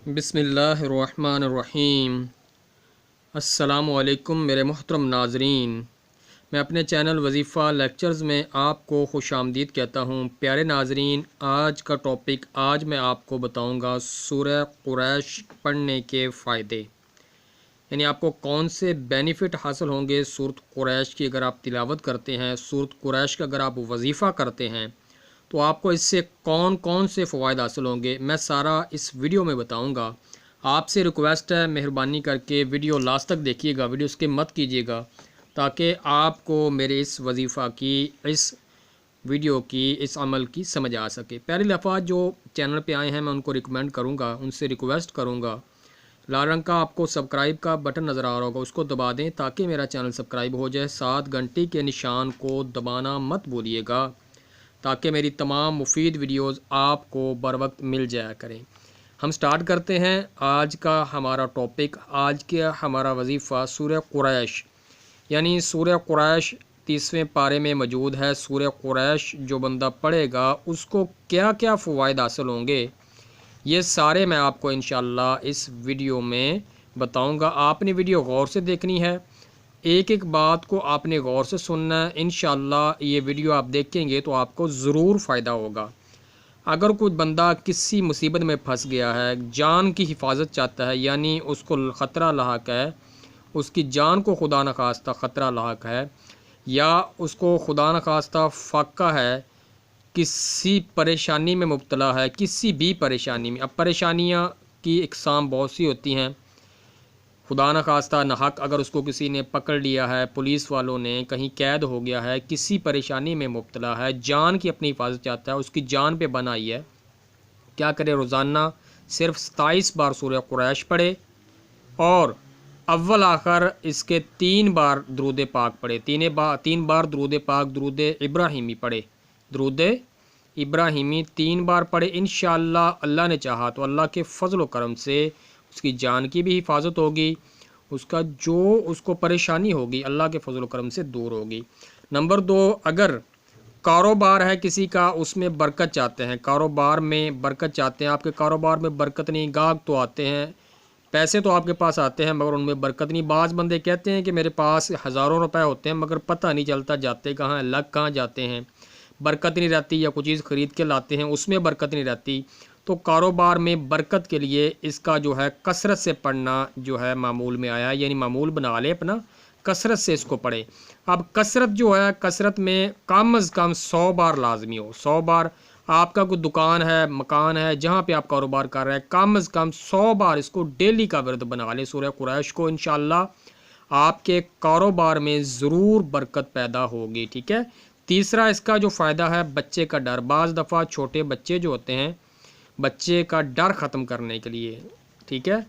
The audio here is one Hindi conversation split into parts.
बिस्मिल्लाहिर्रहमानिर्रहीम। अस्सलामुअलैकुम मेरे मोहतरम नाजरीन, मैं अपने चैनल वजीफ़ा लेक्चर्स में आपको खुशामदीद कहता हूँ। प्यारे नाजरीन, आज का टॉपिक मैं आपको बताऊँगा सूरह कुरैश पढ़ने के फ़ायदे, यानी आपको कौन से बेनिफ़िट हासिल होंगे सूरत कुरैश की अगर आप तिलावत करते हैं। सूरत कुरैश का अगर आप वजीफ़ा करते हैं तो आपको इससे कौन कौन से फ़वाइद हासिल होंगे, मैं सारा इस वीडियो में बताऊंगा। आपसे रिक्वेस्ट है, मेहरबानी करके वीडियो लास्ट तक देखिएगा, वीडियो स्किप मत कीजिएगा, ताकि आपको मेरे इस वजीफ़ा की, इस वीडियो की, इस अमल की समझ आ सके। प्यारे लफ़ाज जो चैनल पे आए हैं मैं उनको रिकमेंड करूँगा, उनसे रिक्वेस्ट करूँगा, लाल रंग का आपको सब्सक्राइब का बटन नज़र आ रहा होगा, उसको दबा दें ताकि मेरा चैनल सब्सक्राइब हो जाए। 7 घंटे के निशान को दबाना मत भूलिएगा, ताकि मेरी तमाम मुफीद वीडियोज़ आपको बर वक्त मिल जाया करें। हम स्टार्ट करते हैं आज का हमारा टॉपिक। आज का हमारा वजीफ़ा सूरह कुरैश, यानी सूरह कुरैश 30वें पारे में मौजूद है। सूरह कुरैश जो बंदा पढ़ेगा उसको क्या क्या फ़वाइद हासिल होंगे, ये सारे मैं आपको इंशाअल्लाह इस वीडियो में बताऊंगा। आपने वीडियो गौर से देखनी है, एक एक बात को आपने गौर से सुनना है। इंशाअल्लाह ये वीडियो आप देखेंगे तो आपको ज़रूर फ़ायदा होगा। अगर कोई बंदा किसी मुसीबत में फंस गया है, जान की हिफाजत चाहता है, यानी उसको ख़तरा लाहक है, उसकी जान को खुदा न खास्ता ख़तरा लाहक है, या उसको खुदा न खास्ता फ़ाका है, किसी परेशानी में मुब्तला है, किसी भी परेशानी में। अब परेशानियाँ की इकसाम बहुत सी होती हैं। खुदा न खास्ता नाहक अगर उसको किसी ने पकड़ लिया है, पुलिस वालों ने, कहीं कैद हो गया है, किसी परेशानी में मुब्तला है, जान की अपनी हिफाजत चाहता है, उसकी जान पे बन आई है, क्या करे? रोज़ाना सिर्फ 27 बार सूरह कुरैश पढ़े और अव्वल आखिर इसके 3 बार दुरूद पाक पढ़े। 3 बार दुरूद पाक, दुरूद इब्राहिमी पढ़े। दुरूद इब्राहिमी 3 बार पढ़े। इंशाअल्लाह अल्लाह ने चाहा तो अल्लाह के फ़ज़ल व करम से उसकी जान की भी हिफाजत होगी, उसका जो उसको परेशानी होगी अल्लाह के फ़ज़ल व करम से दूर होगी। नंबर 2, अगर कारोबार है किसी का, उसमें बरकत चाहते हैं, कारोबार में बरकत चाहते हैं, आपके कारोबार में बरकत नहीं, गाहक तो आते हैं, पैसे तो आपके पास आते हैं मगर उनमें बरकत नहीं। बाज़ बंदे कहते हैं कि मेरे पास हज़ारों रुपए होते हैं मगर पता नहीं चलता जाते कहाँ, लग कहाँ जाते हैं, बरकत नहीं रहती, या कोई चीज़ ख़रीद के लाते हैं उसमें बरकत नहीं रहती। तो कारोबार में बरकत के लिए इसका जो है कसरत से पढ़ना जो है मामूल में आया है, यानी मामूल बना ले अपना, कसरत से इसको पढ़े। अब कसरत जो है, कसरत में कम अज़ कम 100 बार लाजमी हो। 100 बार आपका कोई दुकान है, मकान है, जहाँ पे आप कारोबार कर रहे हैं, कम अज़ कम 100 बार इसको डेली का विर्द बना लें सूरह कुरैश को। इंशाअल्लाह आपके कारोबार में ज़रूर बरकत पैदा होगी। ठीक है। तीसरा इसका जो फ़ायदा है, बच्चे का डर। बाज़ दफ़ा छोटे बच्चे जो होते हैं, बच्चे का डर ख़त्म करने के लिए, ठीक है,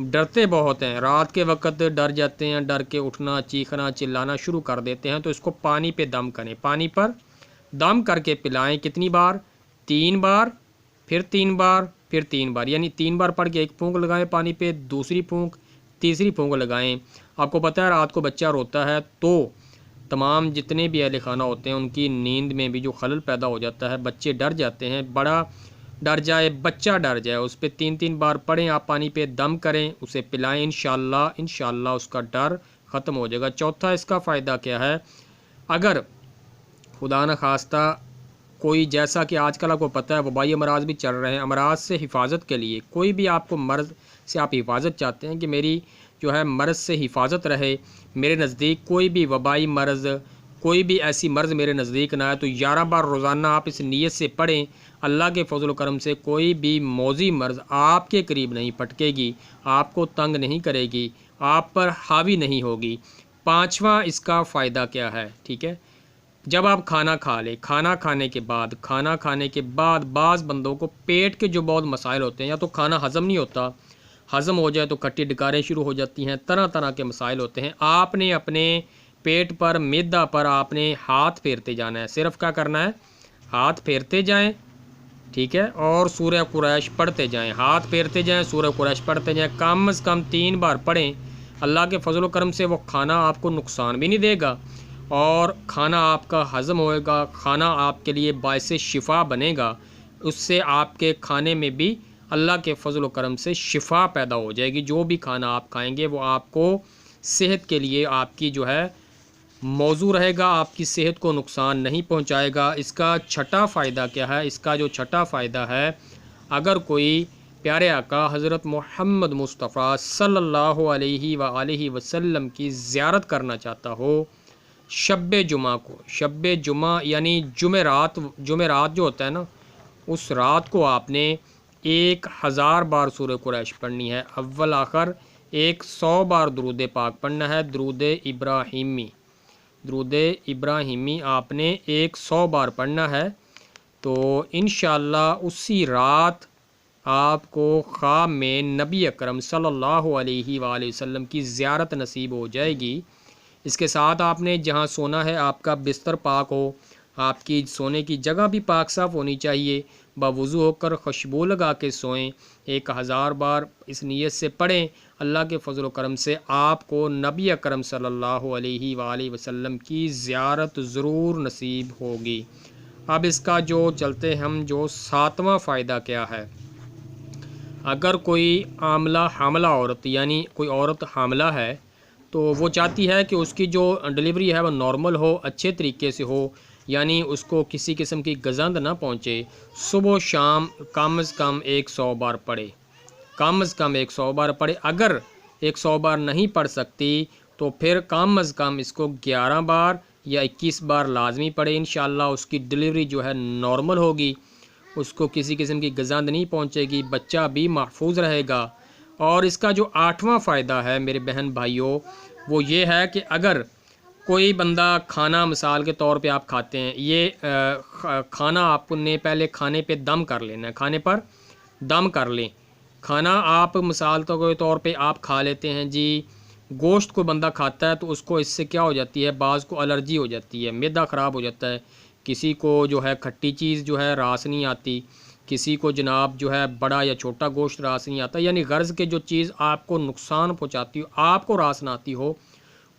डरते बहुत हैं, रात के वक्त डर जाते हैं, डर के उठना, चीखना, चिल्लाना शुरू कर देते हैं, तो इसको पानी पे दम करें, पानी पर दम करके पिलाएं। कितनी बार? 3 बार, फिर 3 बार, फिर 3 बार, यानी 3 बार पढ़ के एक फूंक लगाएं पानी पे, दूसरी फूंक, तीसरी फूंक लगाएं। आपको पता है रात को बच्चा रोता है तो तमाम जितने भी अहले खाना होते हैं उनकी नींद में भी जो खलल पैदा हो जाता है, बच्चे डर जाते हैं, बड़ा डर जाए, बच्चा डर जाए, उस पर 3-3 बार पढ़ें आप, पानी पे दम करें, उसे पिलाएं। इंशाअल्लाह उसका डर ख़त्म हो जाएगा। चौथा इसका फ़ायदा क्या है, अगर खुदा न खास्ता कोई, जैसा कि आजकल आपको पता है वबाई अमराज भी चल रहे हैं, अमराज से हिफाजत के लिए कोई भी आपको मर्ज़ से आप हिफाजत चाहते हैं कि मेरी जो है मर्ज़ से हिफाजत रहे, मेरे नज़दीक कोई भी वबाई मर्ज़, कोई भी ऐसी मर्ज़ मेरे नज़दीक ना आए, तो 11 बार रोज़ाना आप इस नीयत से पढ़ें। अल्लाह के फ़ज़ल व करम से कोई भी मौजी मर्ज़ आपके करीब नहीं पटकेगी, आपको तंग नहीं करेगी, आप पर हावी नहीं होगी। पाँचवा इसका फ़ायदा क्या है, ठीक है, जब आप खाना खा लें, खाना खाने के बाद बाज़ बंदों को पेट के जो बहुत मसाइल होते हैं, या तो खाना हज़म नहीं होता, हज़म हो जाए तो खट्टी डकारें शुरू हो जाती हैं, तरह तरह के मसाइल होते हैं। आपने अपने पेट पर, मैदा पर आपने हाथ फेरते जाना है, सिर्फ क्या करना है, हाथ फेरते जाएं, ठीक है, और सूरह कुरैश पढ़ते जाएं, हाथ फेरते जाएं, सूरह कुरैश पढ़ते जाएं, कम से कम 3 बार पढ़ें। अल्लाह के फजल व करम से वो खाना आपको नुकसान भी नहीं देगा और खाना आपका हज़म होएगा, खाना आपके लिए बायसे शिफा बनेगा, उससे आपके खाने में भी अल्लाह के फजल व करम से शिफा पैदा हो जाएगी। जो भी खाना आप खाएंगे वो आपको सेहत के लिए आपकी जो है मौजू रहेगा, आपकी सेहत को नुकसान नहीं पहुंचाएगा। इसका छठा फ़ायदा क्या है? इसका जो छठा फ़ायदा है, अगर कोई प्यारे आका हज़रत मोहम्मद मुस्तफ़ा सल्लल्लाहु अलैहि वसल्लम की ज़ियारत करना चाहता हो शब्बे जुमा को, शब्बे जुमा यानी जुमेरात जो होता है ना, उस रात को आपने 1000 बार सूरह कुरैश पढ़नी है। अव्वल आखिर 100 बार दुरूद पाक पढ़ना है। दुरूद इब्राहिमी आपने 100 बार पढ़ना है। तो इंशाअल्लाह उसी रात आपको ख्वाब में नबी अकरम सल्लल्लाहु अलैहि वसल्लम की ज़ियारत नसीब हो जाएगी। इसके साथ आपने जहाँ सोना है आपका बिस्तर पाक हो, आपकी सोने की जगह भी पाक साफ़ होनी चाहिए। बावुज़ू होकर खुशबू लगा के सोएं। 1000 बार इस नीयत से पढ़ें। अल्लाह के फजल व करम से आपको नबी अकरम सल्लल्लाहु अलैहि वसल्लम की ज़ियारत ज़रूर नसीब होगी। अब इसका जो चलते हम जो 7वां फ़ायदा क्या है, अगर कोई हामला औरत यानी कोई औरत हामला है तो वो चाहती है कि उसकी जो डिलीवरी है वो नॉर्मल हो, अच्छे तरीके से हो, यानी उसको किसी किस्म की गज़ंद ना पहुँचे। सुबह शाम कम से कम 100 बार पढ़े, कम से कम 100 बार पढ़े। अगर 100 बार नहीं पढ़ सकती तो फिर कम से कम इसको 11 बार या 21 बार लाजमी पढ़े। इंशाअल्लाह उसकी डिलीवरी जो है नॉर्मल होगी, उसको किसी किस्म की गज़ंद नहीं पहुँचेगी, बच्चा भी महफूज रहेगा। और इसका जो 8वां फ़ायदा है मेरे बहन भाइयों, वो ये है कि अगर कोई बंदा खाना मिसाल के तौर पे आप खाते हैं, ये खाना आपने पहले खाने पे दम कर लेना है, खाने पर दम कर लें। खाना आप मिसाल के तौर पे आप खा लेते हैं जी, गोश्त को बंदा खाता है तो उसको इससे क्या हो जाती है, बाज़ को एलर्जी हो जाती है, मैदा ख़राब हो जाता है। किसी को जो है खट्टी चीज़ जो है रास नहीं आती, किसी को जनाब जो है बड़ा या छोटा गोश्त रास नहीं आता। यानी गर्ज़ के जो चीज़ आपको नुकसान पहुंचाती हो, आपको रास ना आती हो,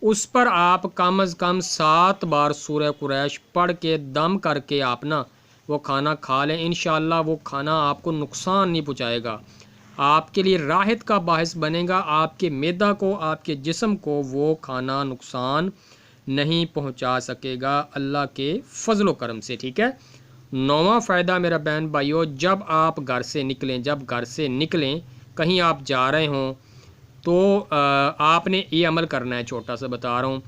उस पर आप कम अज़ कम 7 बार सूरह कुरैश पढ़ के दम करके आप ना वो खाना खा लें। इंशाअल्लाह वो खाना आपको नुकसान नहीं पहुंचाएगा, आपके लिए राहत का बाहिस बनेगा। आपके मैदा को, आपके जिस्म को वो खाना नुकसान नहीं पहुंचा सकेगा अल्लाह के फजल व करम से। ठीक है। 9वां फ़ायदा मेरा बहन भाइयों, जब आप घर से निकलें, कहीं आप जा रहे हों तो आपने ये अमल करना है, छोटा सा बता रहा हूँ।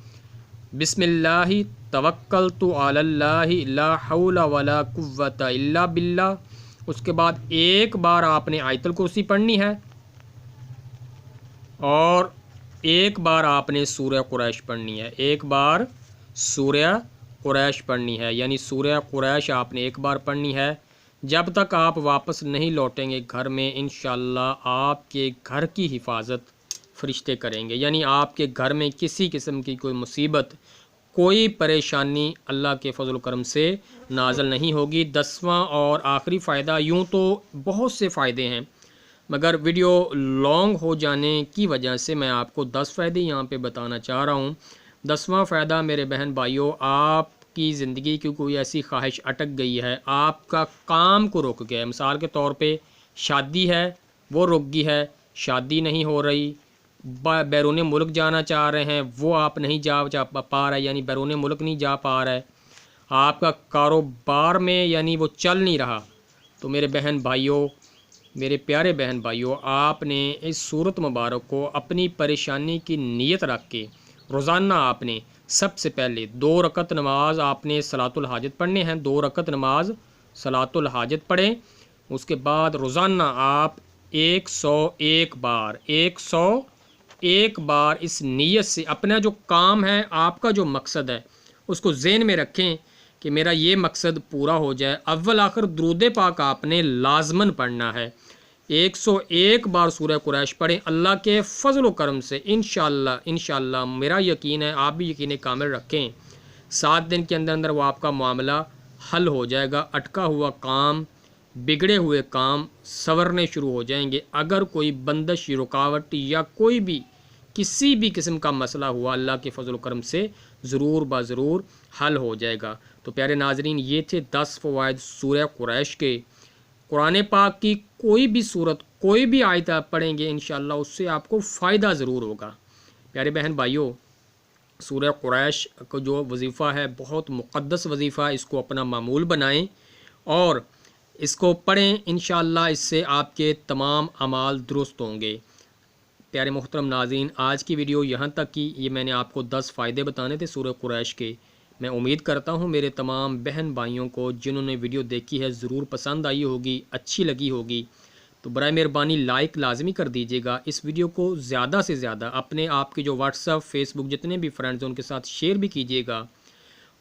बिस्मिल्लाहि तवक्कलतु अलल्लाहि ला हौला वला कुव्वता इल्ला बिल्लाह। उसके बाद एक बार आपने आयतुल कुर्सी पढ़नी है और एक बार आपने सूरह कुरैश पढ़नी है, एक बार सूरह कुरैश पढ़नी है, यानी सूरह कुरैश आपने एक बार पढ़नी है। जब तक आप वापस नहीं लौटेंगे घर में, इंशाअल्लाह आपके घर की हिफाजत फरिश्ते करेंगे। यानी आपके घर में किसी किस्म की कोई मुसीबत, कोई परेशानी अल्लाह के फजल करम से नाज़िल नहीं होगी। 10वां और आखिरी फ़ायदा, यूँ तो बहुत से फ़ायदे हैं मगर वीडियो लॉन्ग हो जाने की वजह से मैं आपको 10 फ़ायदे यहाँ पे बताना चाह रहा हूँ। 10वां फ़ायदा मेरे बहन भाइयों, आपकी ज़िंदगी की कोई ऐसी ख्वाहिश अटक गई है, आपका काम को रुक गया है। मिसाल के तौर पे शादी है वो रुक गई है, शादी नहीं हो रही, बैरून मुल्क जाना चाह रहे हैं वो आप नहीं जा पा रहे, यानी बैरून मुल्क नहीं जा पा रहा है, आपका कारोबार में यानी वो चल नहीं रहा। तो मेरे बहन भाइयों, मेरे प्यारे बहन भाइयों, आपने इस सूरत मुबारक को अपनी परेशानी की नीयत रख के रोज़ाना आपने सबसे पहले 2 रकत नमाज आपने सलातुल हाजत पढ़ने हैं। 2 रकत नमाज सलातुल हाजत पढ़ें। उसके बाद रोज़ाना आप 101 बार इस नीयत से अपना जो काम है, आपका जो मकसद है, उसको ज़हन में रखें कि मेरा ये मकसद पूरा हो जाए। अव्वल आखिर दुरूद पाक आपने लाजमन पढ़ना है। 101 बार सूरह कुरैश पढ़ें। अल्लाह के फजल व करम से इंशाअल्लाह मेरा यकीन है, आप भी यकीन कामिल रखें, 7 दिन के अंदर अंदर वो आपका मामला हल हो जाएगा। अटका हुआ काम, बिगड़े हुए काम संवरने शुरू हो जाएंगे। अगर कोई बंदिश, रुकावट या कोई भी किसी भी किस्म का मसला हुआ, अल्लाह के फजल करम से ज़रूर हल हो जाएगा। तो प्यारे नाजरीन, ये थे 10 फ़वाइद सूरह कुरैश के। कुरान पाक की कोई भी सूरत, कोई भी आयत आप पढ़ेंगे इंशाअल्लाह उससे आपको फ़ायदा ज़रूर होगा। प्यारे बहन भाइयों, सूरह कुरैश को जो वजीफ़ा है बहुत मुक़द्दस वजीफ़ा, इसको अपना मामूल बनाएं और इसको पढ़ें। इंशाअल्लाह इससे आपके तमाम अमाल दुरुस्त होंगे। प्यारे मोहतरम नाज़रीन, आज की वीडियो यहाँ तक की। ये मैंने आपको 10 फ़ायदे बताने थे सूरह कुरैश के। मैं उम्मीद करता हूँ मेरे तमाम बहन भाइयों को जिन्होंने वीडियो देखी है ज़रूर पसंद आई होगी, अच्छी लगी होगी। तो बराए मेहरबानी लाइक लाजमी कर दीजिएगा। इस वीडियो को ज़्यादा से ज़्यादा अपने आपके जो व्हाट्सअप, फेसबुक जितने भी फ्रेंड्स हैं उनके साथ शेयर भी कीजिएगा।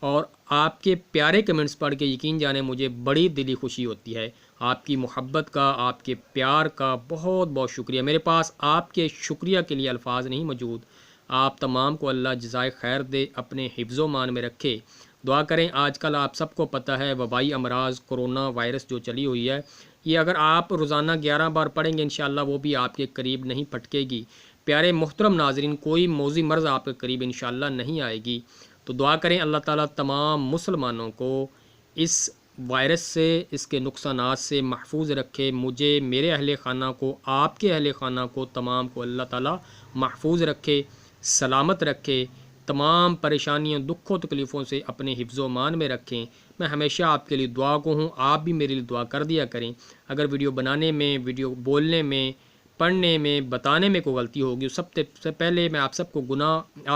और आपके प्यारे कमेंट्स पढ़ के यकीन जाने मुझे बड़ी दिली खुशी होती है। आपकी मोहब्बत का, आपके प्यार का बहुत बहुत शुक्रिया। मेरे पास आपके शुक्रिया के लिए अल्फाज नहीं मौजूद। आप तमाम को अल्लाह जज़ाए खैर दे, अपने हिफ्ज़ो मान में रखे। दुआ करें। आजकल आप सबको पता है वबाई अमराज कोरोना वायरस जो चली हुई है, ये अगर आप रोज़ाना 11 बार पढ़ेंगे इंशाअल्लाह वो भी आपके करीब नहीं फटकेगी। प्यारे मोहतरम नाज़रीन, कोई मौजी मर्ज़ आपके करीब इंशाअल्लाह नहीं आएगी। तो दुआ करें अल्लाह ताला तमाम मुसलमानों को इस वायरस से, इसके नुकसानात से महफूज रखे। मुझे, मेरे अहले ख़ाना को, आपके अहले ख़ाना को, तमाम को अल्लाह ताला महफूज रखे, सलामत रखे। तमाम परेशानियों, दुखों, तकलीफ़ों से अपने हिफ्ज़ो मान में रखें। मैं हमेशा आपके लिए दुआ को हूँ, आप भी मेरे लिए दुआ कर दिया करें। अगर वीडियो बनाने में, वीडियो बोलने में, पढ़ने में, बताने में कोई गलती होगी, सबसे पहले मैं आप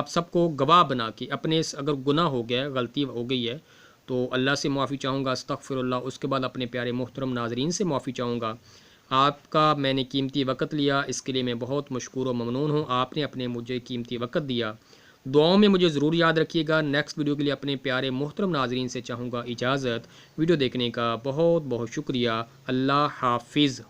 सबको गवाह बना के अपने अगर गुनाह हो गया, गलती हो गई है तो अल्लाह से माफ़ी चाहूँगा, अस्तग़फ़िरुल्लाह। उसके बाद अपने प्यारे मोहतरम नाज़रीन से माफ़ी चाहूँगा। आपका मैंने कीमती वक़्त लिया, इसके लिए मैं बहुत मशकूर व ममनून हूँ। आपने अपने मुझे कीमती वक़्त दिया। दुआओं में मुझे ज़रूर याद रखिएगा। नेक्स्ट वीडियो के लिए अपने प्यारे मोहतरम नाज़रीन से चाहूँगा इजाज़त। वीडियो देखने का बहुत बहुत शुक्रिया। अल्लाह हाफ़िज़।